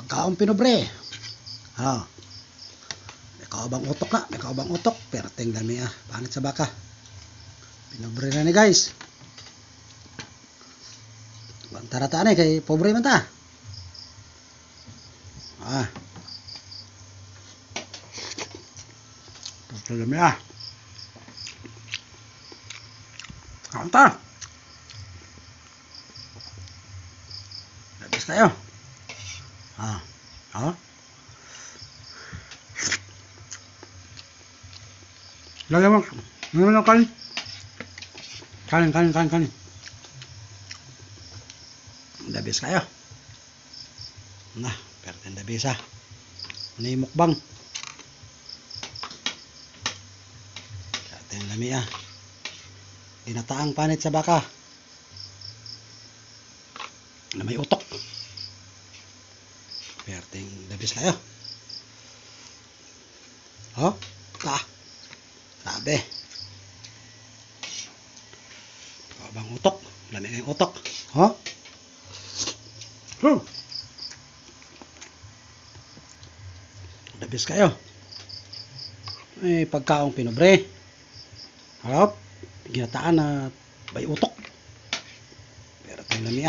Pagkaong pinobre. Ha. May kaubang utok na. May kaubang utok. Perteng dami panit sa baka. Pinobre na ni guys. Tarataan kay pobre man ta. Perteng dami Kanta. Labis tayo. Lagyan mo kanin. Kanin. Labis kayo. Nah, perten labis Ano yung mukbang? Perten lami Dinataang panit sa baka. Na may utok. Perteng labis kayo. Sabi. Kabang utok. Lami kayong utok. Labis kayo. May pagkaong pinobre. Harap. Ginataan na may utok. Pero ito lami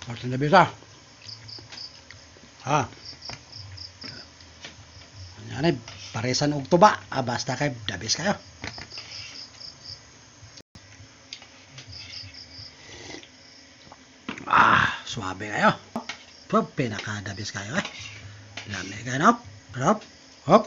Parang labis Ano paresan og tuba. Basta kay dabis kayo. Suabe kayo. Pinakadabis kayo Lami kayo. Hop.